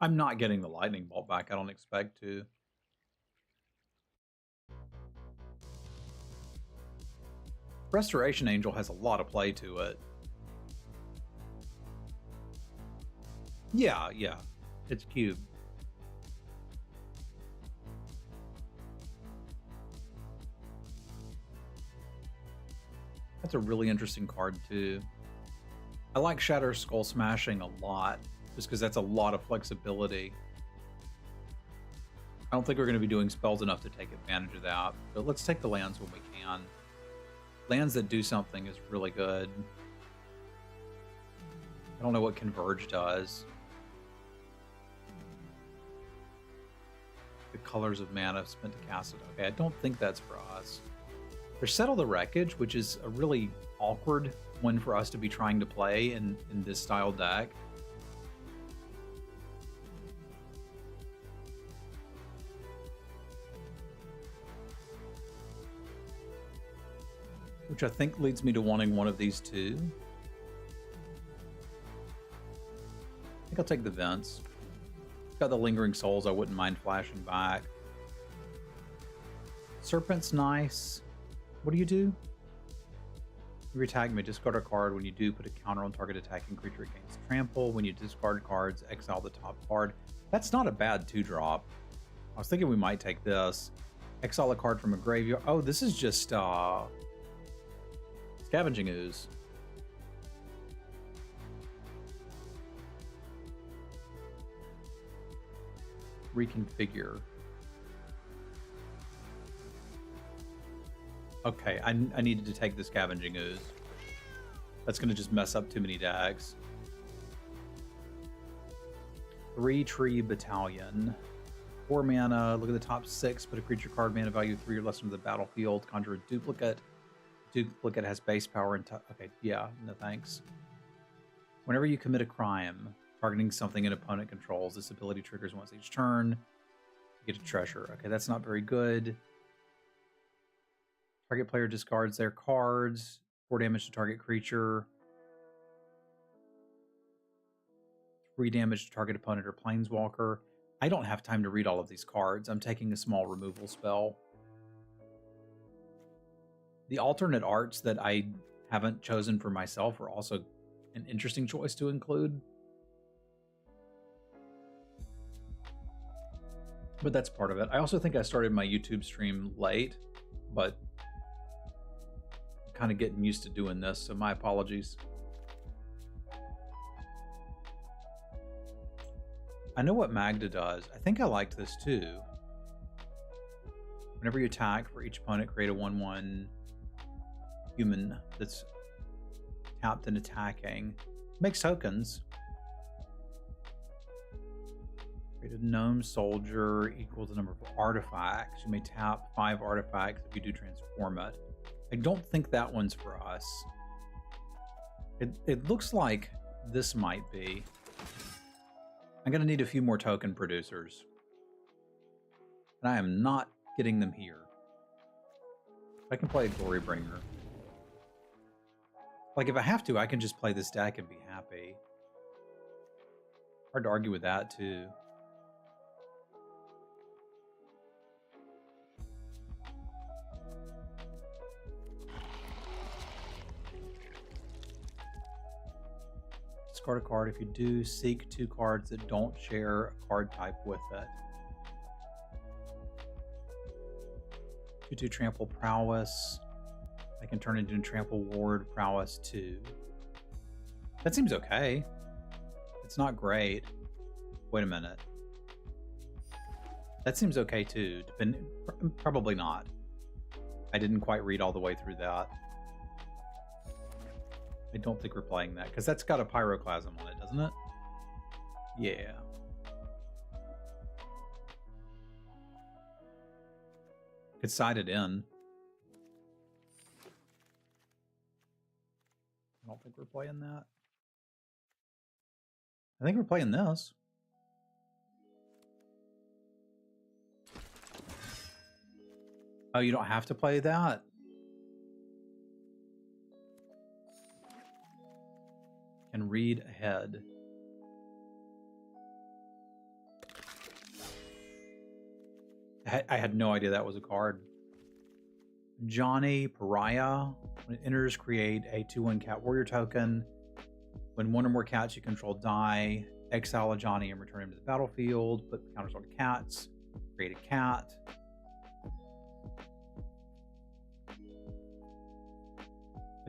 I'm not getting the lightning bolt back. I don't expect to. Restoration Angel has a lot of play to it. Yeah, yeah. It's cube. That's a really interesting card, too. I like Shatter Skull Smashing a lot, just because that's a lot of flexibility. I don't think we're going to be doing spells enough to take advantage of that, but let's take the lands when we can. Lands that do something is really good. I don't know what Converge does. The colors of mana spent to cast it. Okay, I don't think that's for us. There's Settle the Wreckage, which is a really awkward one for us to be trying to play in this style deck. Which I think leads me to wanting one of these two. I think I'll take the Vents. Got the Lingering Souls, I wouldn't mind flashing back. Serpent's nice. What do you do? You attack me, discard a card. When you do, put a counter on target attacking creature against trample. When you discard cards, exile the top card. That's not a bad 2-drop. I was thinking we might take this. Exile a card from a graveyard. Oh, this is just Scavenging Ooze. Reconfigure. Okay, I needed to take the Scavenging Ooze. That's going to just mess up too many decks. 3-Tree Battalion. 4 mana, look at the top 6, put a creature card mana value 3 or less into the battlefield, conjure a duplicate. Duplicate has base power and... Okay, yeah, no thanks. Whenever you commit a crime, targeting something an opponent controls, this ability triggers once each turn. You get a treasure. Okay, that's not very good. Target player discards their cards. 4 damage to target creature. 3 damage to target opponent or planeswalker. I don't have time to read all of these cards. I'm taking a small removal spell. The alternate arts that I haven't chosen for myself are also an interesting choice to include. But that's part of it. I also think I started my YouTube stream late, but I'm kind of getting used to doing this, so my apologies. I know what Magda does. I think I liked this too. Whenever you attack, for each opponent, create a 1/1 human that's tapped and attacking. Makes tokens. Create a gnome soldier equals the number of artifacts. You may tap 5 artifacts if you do transform it. I don't think that one's for us. It looks like this might be. I'm going to need a few more token producers. And I am not getting them here. I can play a Glorybringer. Like, if I have to, I can just play this deck and be happy. Hard to argue with that, too. Discard a card. If you do, seek 2 cards that don't share a card type with it. 2/2 Trample Prowess. I can turn into a Trample Ward Prowess 2. That seems okay. It's not great. Wait a minute. That seems okay too. Probably not. I didn't quite read all the way through that. I don't think we're playing that, because that's got a Pyroclasm on it, doesn't it? Yeah. Could side it in. I don't think we're playing that. I think we're playing this. Oh, you don't have to play that? Can read ahead. I had no idea that was a card. Johnny Pariah. When it enters, create a 2/1 cat warrior token. When one or more cats you control die, exile a Johnny and return him to the battlefield. Put counters on cats. Create a cat.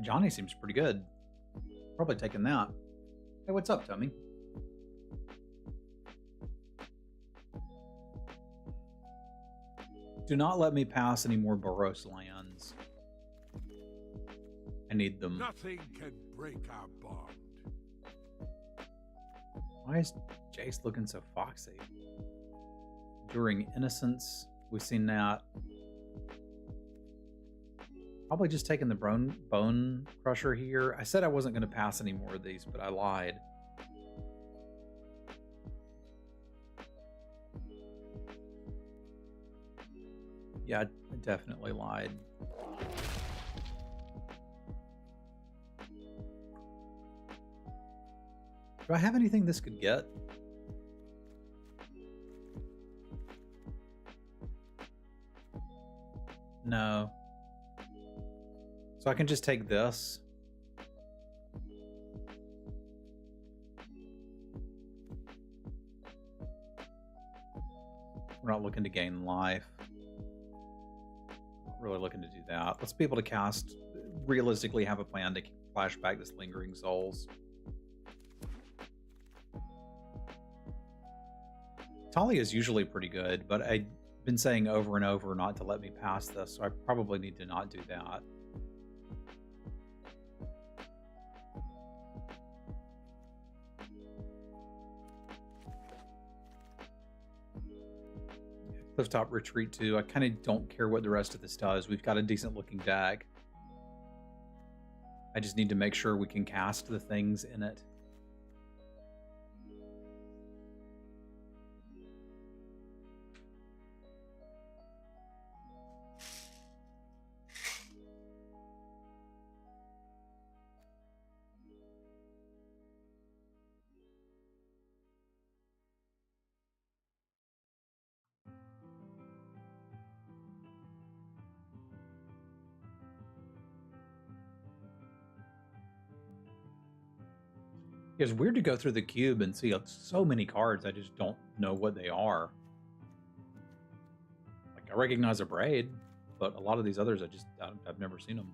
Johnny seems pretty good. Probably taking that. Hey, what's up, Tommy? Do not let me pass any more Boros lands. I need them. Nothing can break our bond. Why is Jace looking so foxy? Enduring Innocence. We've seen that. Probably just taking the Bone Crusher here. I said I wasn't going to pass any more of these, but I lied. Yeah, I definitely lied. Do I have anything this could get? No. So I can just take this. We're not looking to gain life. Not really looking to do that. Let's be able to cast, realistically have a plan to flash back this Lingering Souls. Talia is usually pretty good, but I've been saying over and over not to let me pass this, so I probably need to not do that. Clifftop Retreat 2. I kind of don't care what the rest of this does. We've got a decent looking deck. I just need to make sure we can cast the things in it. It's weird to go through the cube and see so many cards. I just don't know what they are. Like, I recognize a Braid, but a lot of these others I've never seen them.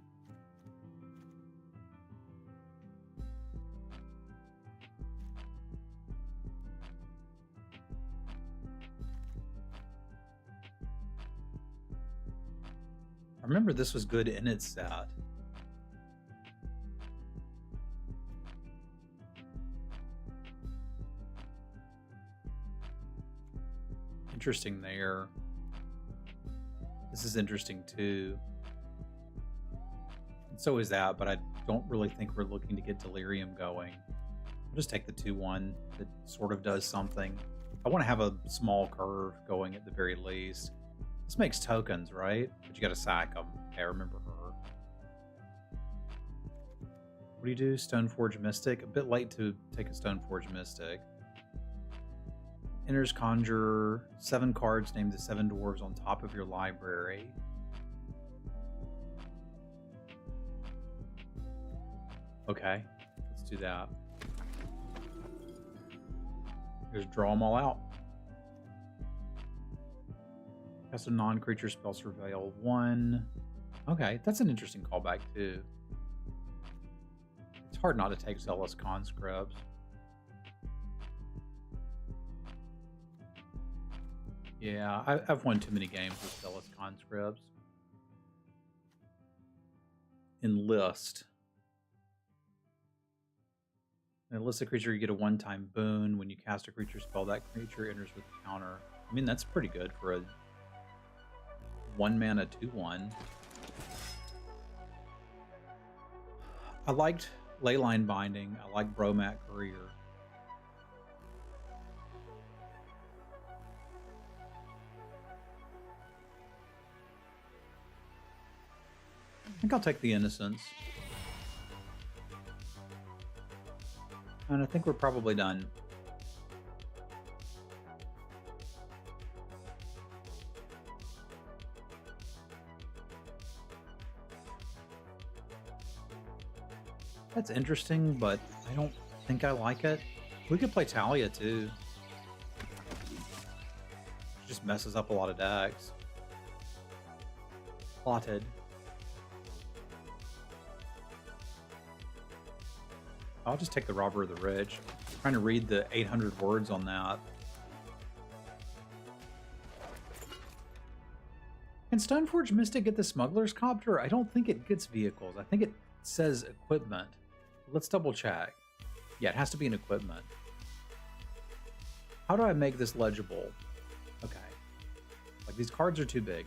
I remember this was good in its set. Interesting there. This is interesting too. And so is that, but I don't really think we're looking to get Delirium going. I'll just take the 2/1 that sort of does something. I want to have a small curve going at the very least. This makes tokens, right? But you got to sack them. Okay, I remember her. What do you do? Stoneforge Mystic? A bit late to take a Stoneforge Mystic. Enters, conjure 7 cards, name the 7 dwarves on top of your library. Okay, let's do that. Just draw them all out. Cast a non-creature spell, surveil 1. Okay, that's an interesting callback too. It's hard not to take Zealous Conscripts. Yeah, I've won too many games with Zealous Conscripts. Enlist. Enlist a creature, you get a one-time boon. When you cast a creature spell, that creature enters with a counter. I mean, that's pretty good for a 1-mana 2/1. I liked Leyline Binding. I like Bromat Courier. I think I'll take the Innocence. And I think we're probably done. That's interesting, but I don't think I like it. We could play Talia too. It just messes up a lot of decks. Plotted. I'll just take the Robber of the Rich. I'm trying to read the 800 words on that. Can Stoneforge Mystic get the Smuggler's Copter? I don't think it gets vehicles. I think it says equipment. Let's double check. Yeah, it has to be an equipment. How do I make this legible? Okay. Like, these cards are too big.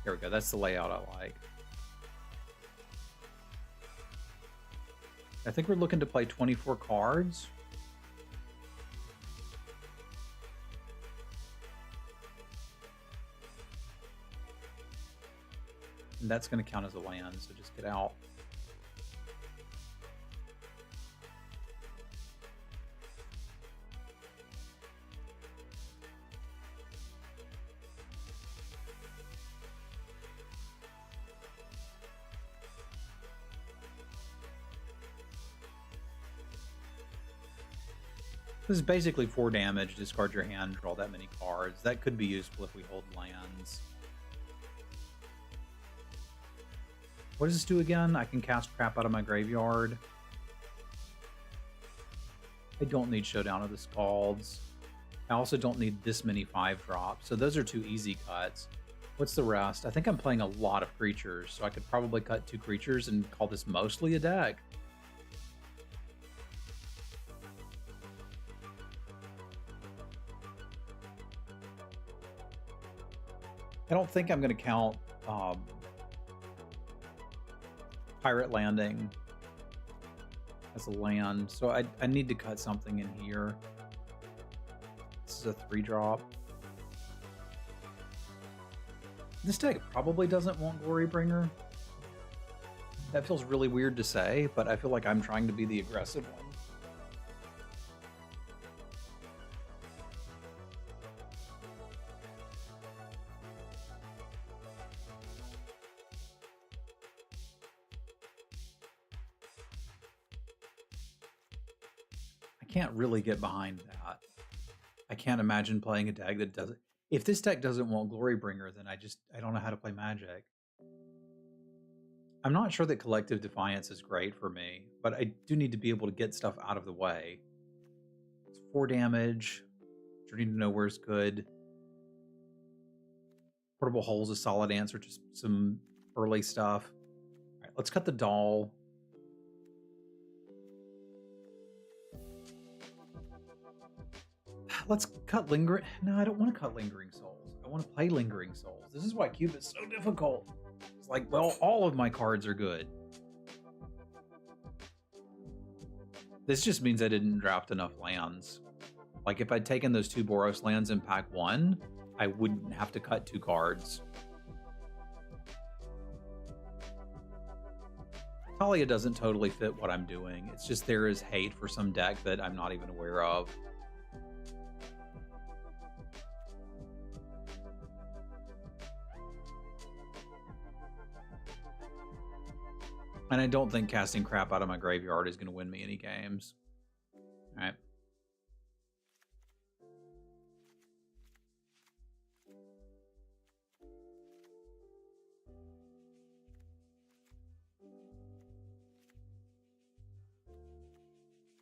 There we go. That's the layout I like. I think we're looking to play 24 cards. And that's going to count as a land, so just get out. This is basically 4 damage. Discard your hand, draw that many cards. That could be useful if we hold lands. What does this do again? I can cast crap out of my graveyard. I don't need Showdown of the Scalds. I also don't need this many 5-drops. So those are 2 easy cuts. What's the rest? I think I'm playing a lot of creatures, so I could probably cut 2 creatures and call this mostly a deck. I don't think I'm going to count Pirate Landing as a land, so I need to cut something in here. This is a 3-drop. This deck probably doesn't want Glorybringer. That feels really weird to say, but I feel like I'm trying to be the aggressive one. Can't really get behind that. I can't imagine playing a deck that doesn't. If this deck doesn't want Glorybringer, then I don't know how to play Magic. I'm not sure that Collective Defiance is great for me, but I do need to be able to get stuff out of the way. It's 4 damage. Journey to Nowhere's good. Portable Hole's a solid answer to some early stuff. All right, let's cut the doll. Let's cut Lingering... No, I don't want to cut Lingering Souls. I want to play Lingering Souls. This is why Cube is so difficult. It's like, well, all of my cards are good. This just means I didn't draft enough lands. Like, if I'd taken those 2 Boros lands in pack 1, I wouldn't have to cut 2 cards. Talia doesn't totally fit what I'm doing. It's just there is hate for some deck that I'm not even aware of. And I don't think casting crap out of my graveyard is going to win me any games. All right.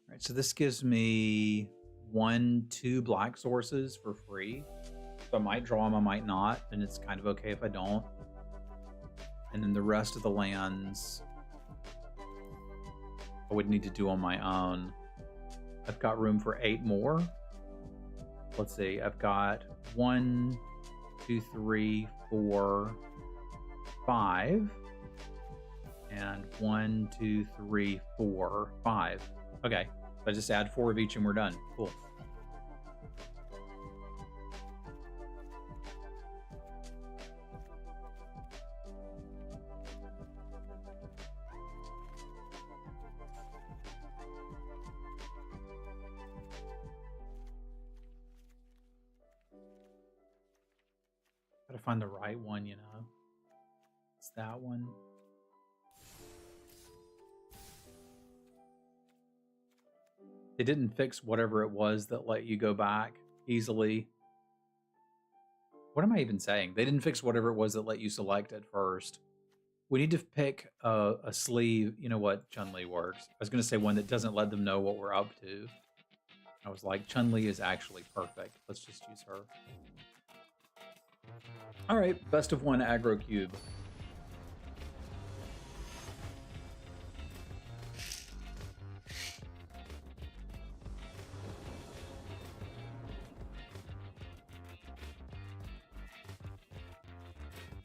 All right, so this gives me 1-2 black sources for free. So I might draw them, I might not, and it's kind of okay if I don't. And then the rest of the lands I would need to do on my own. I've got room for 8 more. Let's see, I've got 1, 2, 3, 4, 5. And 1, 2, 3, 4, 5. Okay, so I just add 4 of each and we're done. Cool. Gotta find the right one, you know. It's that one. They didn't fix whatever it was that let you go back easily. What am I even saying? They didn't fix whatever it was that let you select at first. We need to pick a sleeve. You know what? Chun-Li works. I was going to say one that doesn't let them know what we're up to. I was like, Chun-Li is actually perfect. Let's just use her. All right, best of one aggro cube.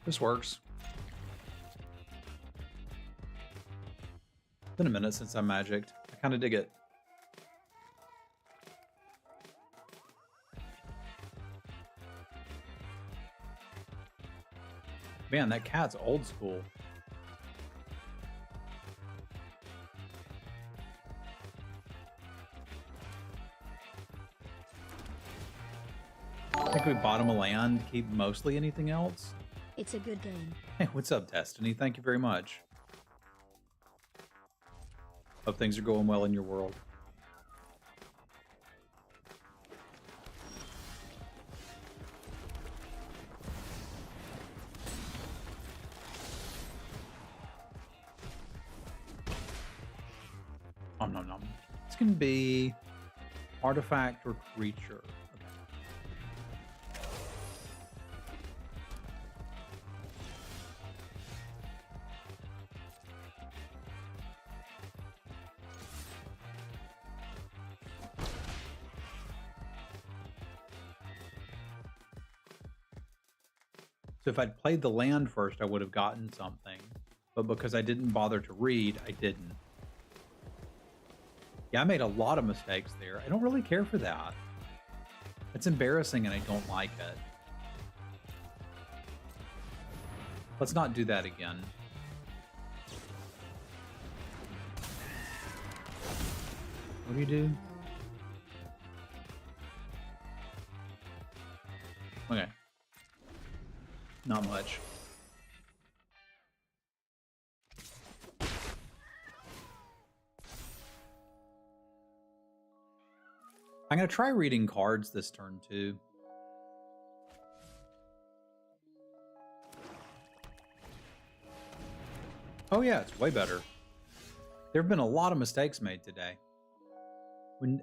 This works. It's been a minute since I magicked. I kind of dig it. Man, that cat's old school. I think we bottom a land, keep mostly anything else. It's a good game. Hey, what's up, Destiny? Thank you very much. Hope things are going well in your world. Nom nom nom. This can be artifact or creature. So if I'd played the land first, I would have gotten something. But because I didn't bother to read, I didn't. Yeah, I made a lot of mistakes there. I don't really care for that. It's embarrassing and I don't like it. Let's not do that again. What do you do? Okay. Not much. I'm going to try reading cards this turn too. Oh yeah, it's way better. There have been a lot of mistakes made today.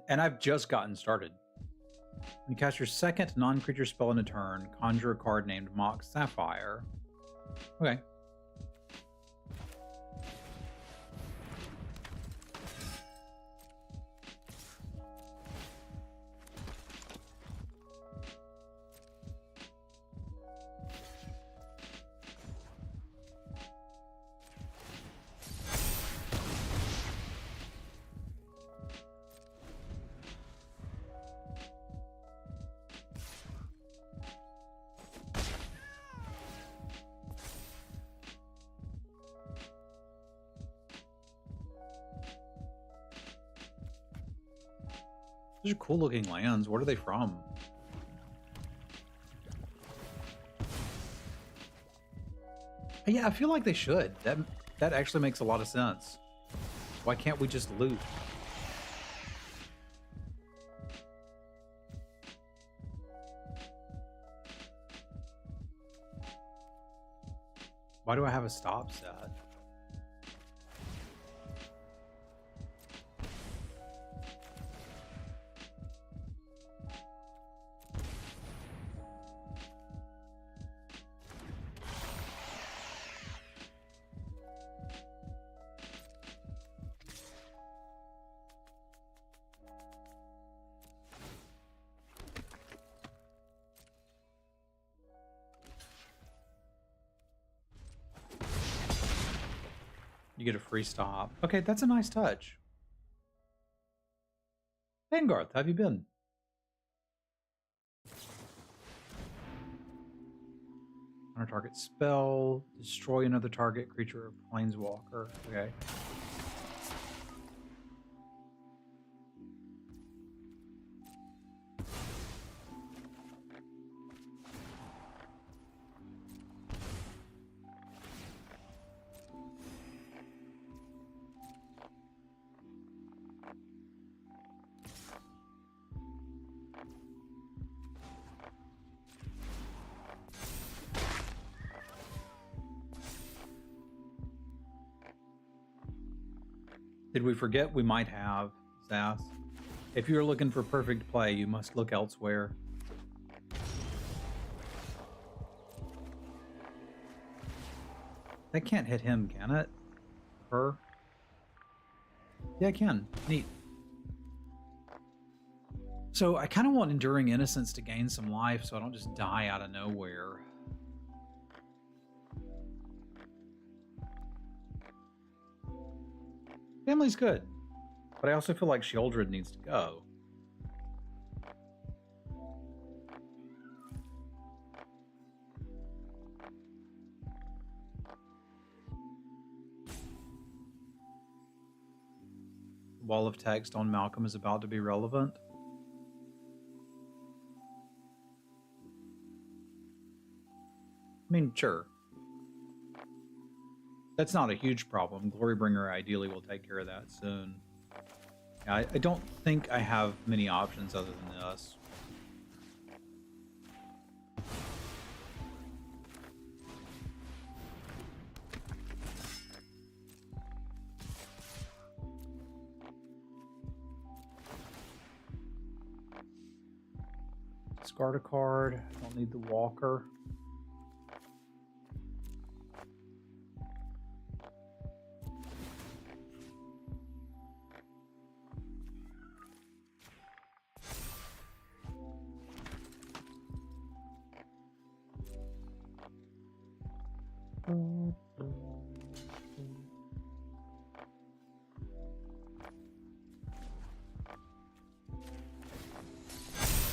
And I've just gotten started. When you cast your second non-creature spell in a turn, conjure a card named Mock Sapphire. Okay. Those are cool looking lands. What are they from? Yeah, I feel like they should. That actually makes a lot of sense. Why can't we just loot? Why do I have a stop set? You get a free stop. Okay, that's a nice touch. Vanguard, how have you been? On a target spell, destroy another target creature or planeswalker. Okay. Did we forget? We might have, Sass. If you're looking for perfect play, you must look elsewhere. That can't hit him, can it? Her? Yeah, it can. Neat. So I kind of want Enduring Innocence to gain some life so I don't just die out of nowhere. Family's good, but I also feel like Sheoldred needs to go. Wall of text on Malcolm is about to be relevant. I mean, sure. That's not a huge problem. Glorybringer ideally will take care of that soon. Yeah, I don't think I have many options other than this. Discard a card. I don't need the Walker.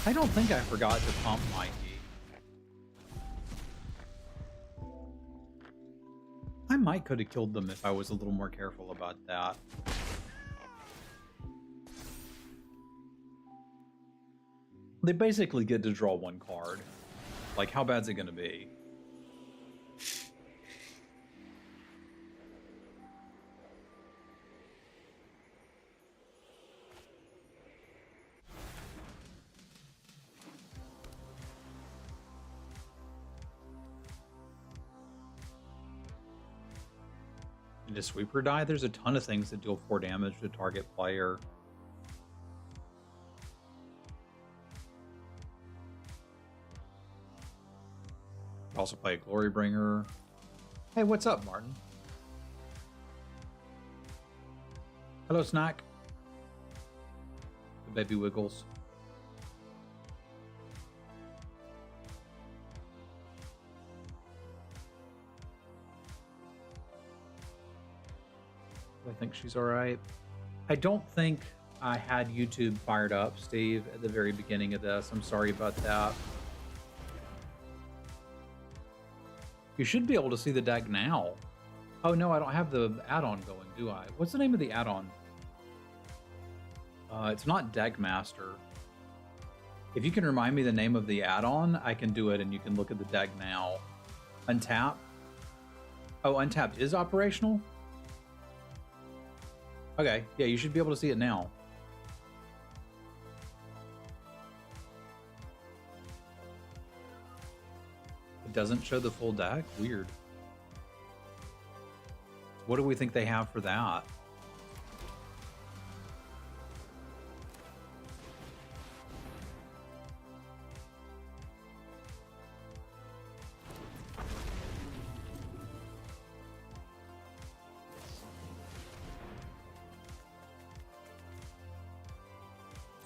I don't think I forgot to pump Mikey. I might could have killed them if I was a little more careful about that. They basically get to draw one card. Like, how bad's it going to be? Did a sweeper die? There's a ton of things that deal 4 damage to target player. Also play a Glorybringer. Hey, what's up, Martin? Hello, Snack. The baby wiggles. I think she's all right. I don't think I had YouTube fired up, Steve, at the very beginning of this. I'm sorry about that. You should be able to see the deck now. Oh, no, I don't have the add-on going, do I? What's the name of the add-on? It's not Deck Master. If you can remind me the name of the add-on, I can do it and you can look at the deck now. Untap? Oh, Untapped is operational? Okay, yeah, you should be able to see it now. It doesn't show the full deck? Weird. What do we think they have for that?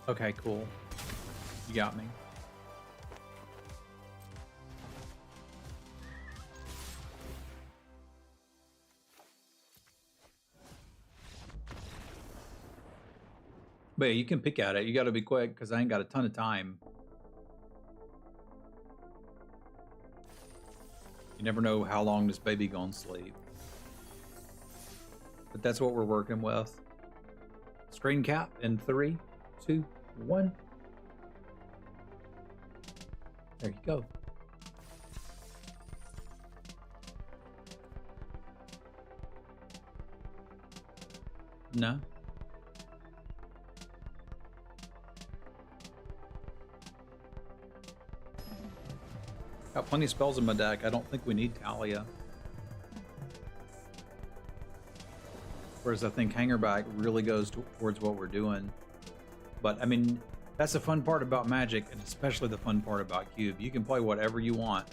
Okay, cool. You got me. But yeah, you can pick at it. You got to be quick because I ain't got a ton of time. You never know how long this baby gonna sleep. But that's what we're working with. Screen cap in 3, 2, 1. There you go. No. Got plenty of spells in my deck. I don't think we need Talia. Whereas I think Hangerback really goes towards what we're doing. But I mean, that's the fun part about Magic, and especially the fun part about Cube. You can play whatever you want.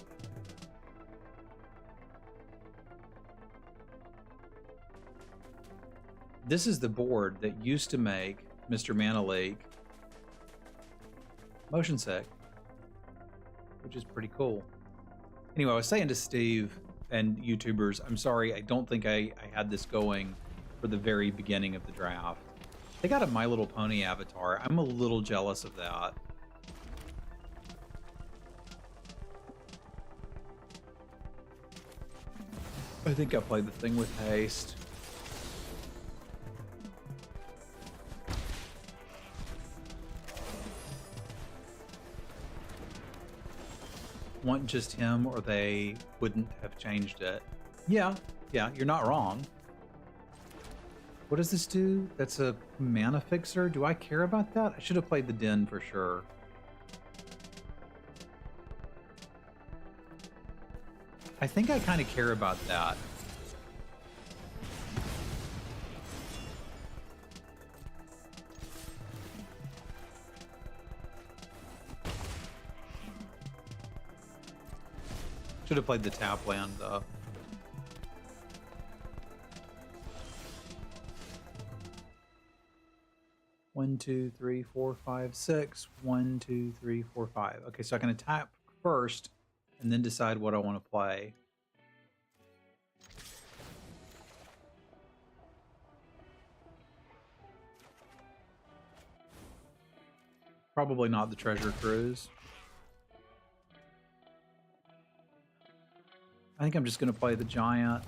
This is the board that used to make Mr. Mana Leak motion sick, which is pretty cool. Anyway, I was saying to Steve and YouTubers, I'm sorry, I don't think I had this going for the very beginning of the draft. They got a My Little Pony avatar. I'm a little jealous of that. I think I played the thing with haste. Want just him, or they wouldn't have changed it. Yeah, you're not wrong. What does this do? That's a mana fixer? Do I care about that? I should have played the Den for sure. I think I kind of care about that. Should have played the tap land though. One, two, three, four, five, six. 1, 2, 3, 4, 5. Okay, so I can tap first and then decide what I want to play. Probably not the Treasure Cruise. I think I'm just going to play the Giant.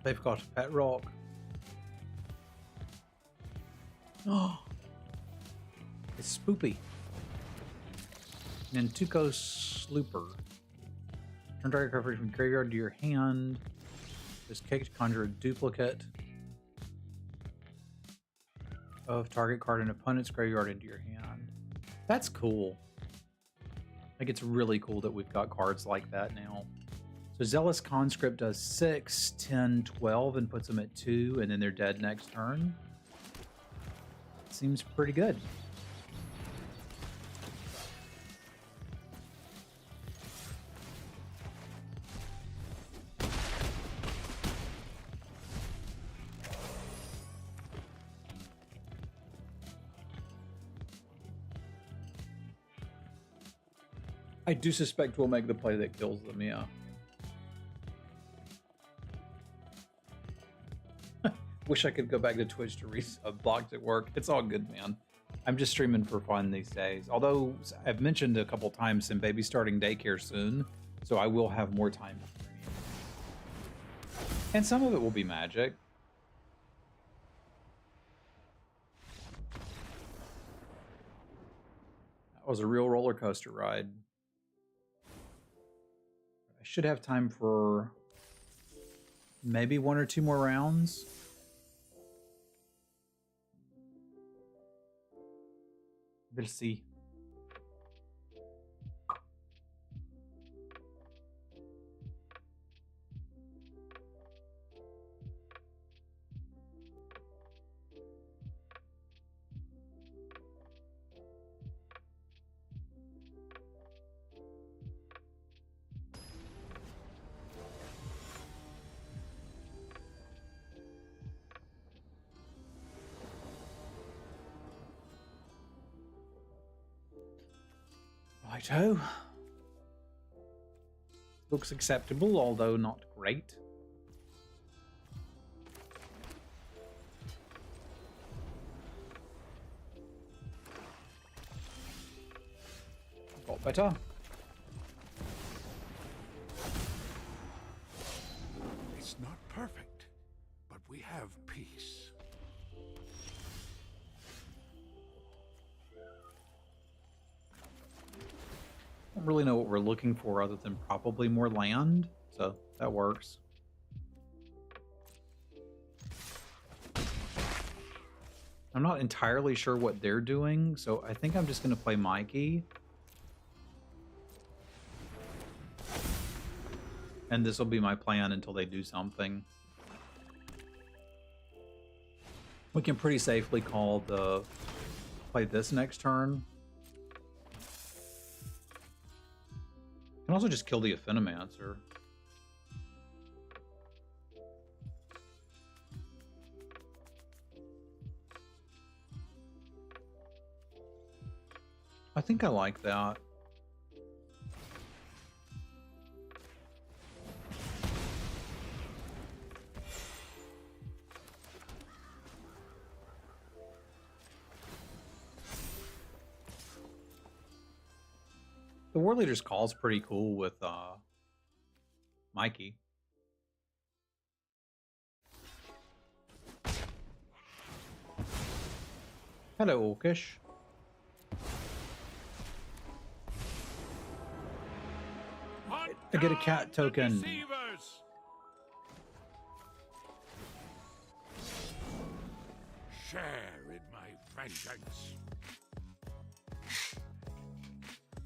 They've got a pet rock. Oh, it's spoopy. Nantuko Slooper. Turn target card from graveyard to your hand. This cake to conjure a duplicate of target card in opponent's graveyard into your hand. That's cool. Like, it's really cool that we've got cards like that now. So Zealous Conscript does 6, 10, 12, and puts them at 2, and then they're dead next turn. Seems pretty good. I do suspect we'll make the play that kills them, yeah. Wish I could go back to Twitch to resub. Blocked at work. It's all good, man. I'm just streaming for fun these days. Although I've mentioned a couple times, and baby's starting daycare soon, so I will have more time to stream. And some of it will be Magic. That was a real roller coaster ride. I should have time for maybe 1 or 2 more rounds. We'll see. Righto. Looks acceptable, although not great. Got better. It's not perfect, but we have peace. really know what we're looking for other than probably more land, so that works. I'm not entirely sure what they're doing, so I think I'm just going to play Mikey. And this will be my plan until they do something. We can pretty safely play this next turn. Can also just kill the Affinimancer. I think I like that. The War Leader's Call is pretty cool with Mikey. Hello, Orcish. I get a cat token. Share in my vengeance.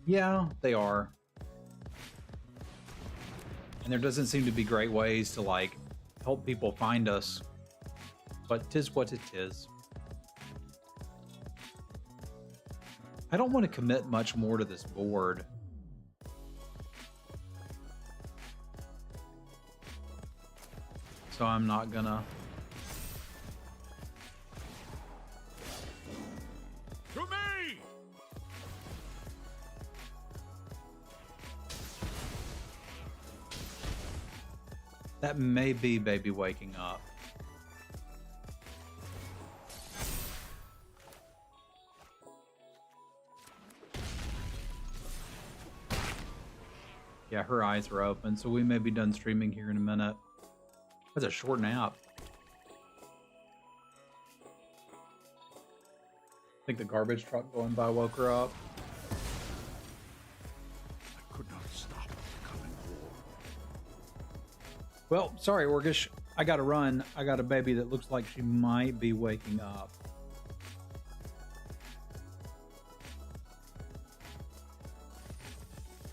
Yeah, they are. And there doesn't seem to be great ways to, like, help people find us. But 'tis what it is. I don't want to commit much more to this board. So I'm not gonna. To me! That may be baby waking up. Yeah, her eyes are open, so we may be done streaming here in a minute. That's a short nap. I think the garbage truck going by woke her up. I could not stop the coming war. Well, sorry, Orcish. I gotta run. I got a baby that looks like she might be waking up.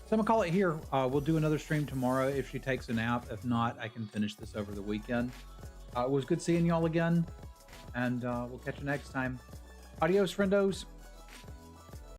So I'm gonna call it here. We'll do another stream tomorrow if she takes a nap. If not, I can finish this over the weekend. It was good seeing y'all again, and we'll catch you next time. Adios, friendos.